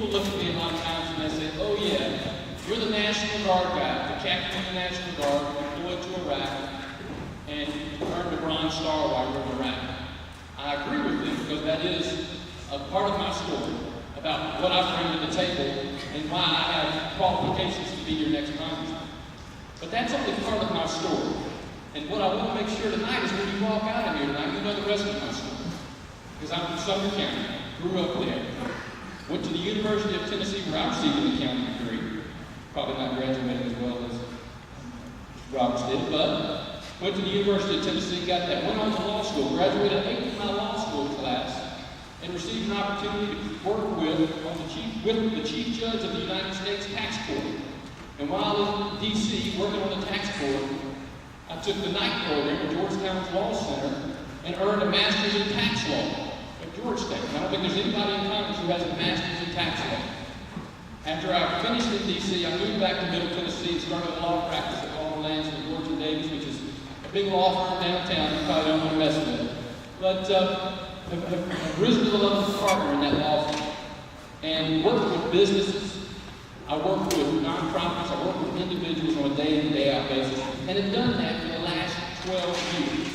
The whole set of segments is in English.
people look at me a lot of times and they say, oh yeah, you're the National Guard guy, the captain of the National Guard, deployed to Iraq, and you earned a Bronze Star while you were in Iraq. I agree with them because that is a part of my story about what I bring to the table and why I have qualifications to be your next congressman. But that's only part of my story. And what I want to make sure tonight is when you walk out of here tonight, you know the rest of my story. Because I'm from Sumner County, grew up there, went to the University of Tennessee where I received an accounting degree. Probably not graduating as well as Roberts did, but went to the University of Tennessee, got that, went on to law school, graduated 8th in my law school class, and received an opportunity to work with the Chief Judge of the United States Tax Court. And while in D.C. working on the tax court, I took the night program at Georgetown's Law Center and earned a master's in tax law at Georgetown. I don't think there's anybody in Congress who has a master's in tax law. After I finished in D.C., I moved back to Middle Tennessee and started a law practice at Alden Lansing and George & Davis, which is a big law firm downtown. You probably don't want to mess with it. But have risen to the level of partner in that law firm and worked with businesses. I work with nonprofits, I work with individuals on a day-in and day-out basis, and have done that for the last 12 years.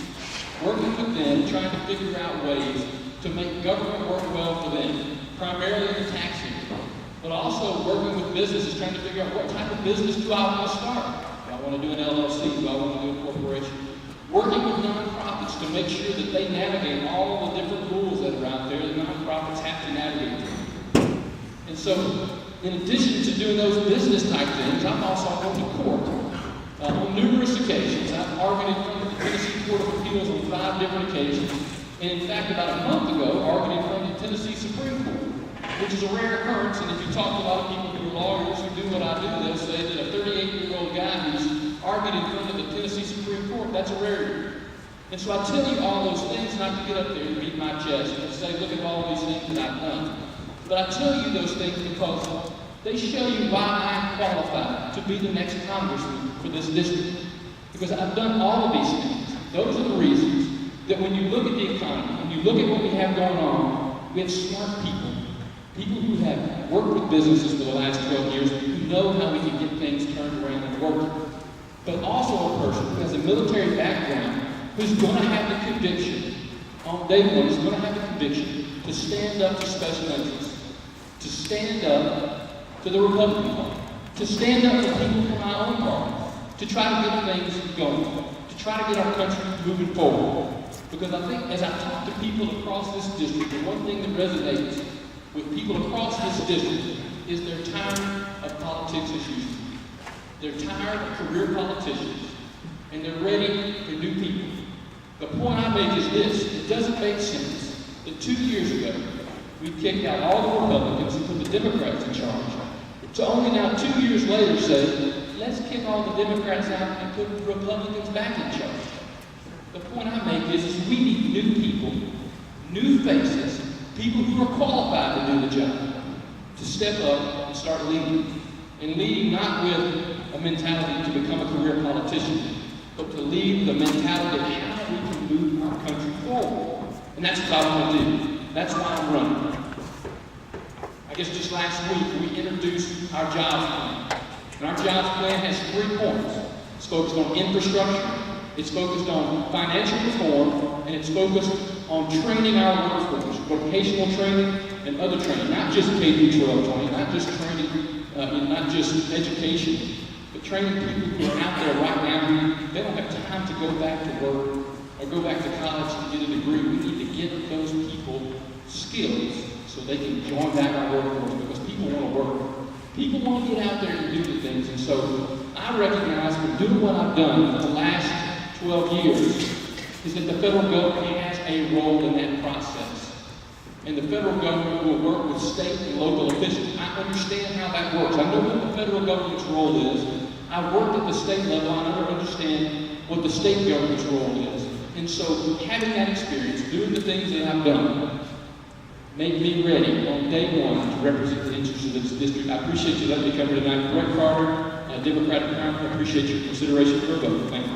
Working with them, trying to figure out ways to make government work well for them, primarily in the tax area, but also working with businesses, trying to figure out what type of business do I want to start? Do I want to do an LLC? Do I want to do a corporation? Working with nonprofits to make sure that they navigate all the different rules that are out there that nonprofits have to navigate through. And so, in addition to doing those business type things, I'm also going to court. On numerous occasions, I've argued in front of the Tennessee Court of Appeals on 5 different occasions, and in fact, about a month ago, argued in front of the Tennessee Supreme Court, which is a rare occurrence, and if you talk to a lot of people who are lawyers who do what I do, they'll say that a 38-year-old guy who's argued in front of the Tennessee Supreme Court, that's a rarity. And so I tell you all those things not to get up there and beat my chest and say, look at all these things that I've done. But I tell you those things because they show you why I'm qualified to be the next congressman for this district. Because I've done all of these things. Those are the reasons that when you look at the economy, when you look at what we have going on, we have smart people. People who have worked with businesses for the last 12 years, who know how we can get things turned around and working. But also a person who has a military background, who's going to have the conviction, on day one, is going to have the conviction to stand up to special interests, to stand up to the Republican Party, to stand up to people from our own party, to try to get things going, to try to get our country moving forward. Because I think as I talk to people across this district, the one thing that resonates with people across this district is they're tired of politics as usual. They're tired of career politicians, and they're ready for new people. The point I make is this: it doesn't make sense that 2 years ago, we kicked out all the Republicans and put the Democrats in charge, to only now 2 years later say, let's kick all the Democrats out and put the Republicans back in charge. The point I make is we need new people, new faces, people who are qualified to do the job, to step up and start leading. And leading not with a mentality to become a career politician, but to lead the mentality of how we can move our country forward. And that's what I want to do. That's why I'm running. I guess just last week we introduced our jobs plan. And our jobs plan has 3 points. It's focused on infrastructure, it's focused on financial reform, and it's focused on training our workforce, vocational training and other training, not just K-12 training, not just training, not just education, but training people who are out there right now who they don't have time to go back to work or go back to college to get a degree. We need to get those people skills so they can join back our workforce, because people want to work. People want to get out there and do the things. And so I recognize from doing what I've done for the last 12 years is that the federal government has a role in that process. And the federal government will work with state and local officials. I understand how that works. I know what the federal government's role is. I've worked at the state level, and I understand what the state government's role is. And so having that experience, doing the things that I've done, made me ready on day one to represent the interests of this district. I appreciate you letting me come here tonight. Brett Carter, Democratic Congressman, I appreciate your consideration for a vote. Thank you.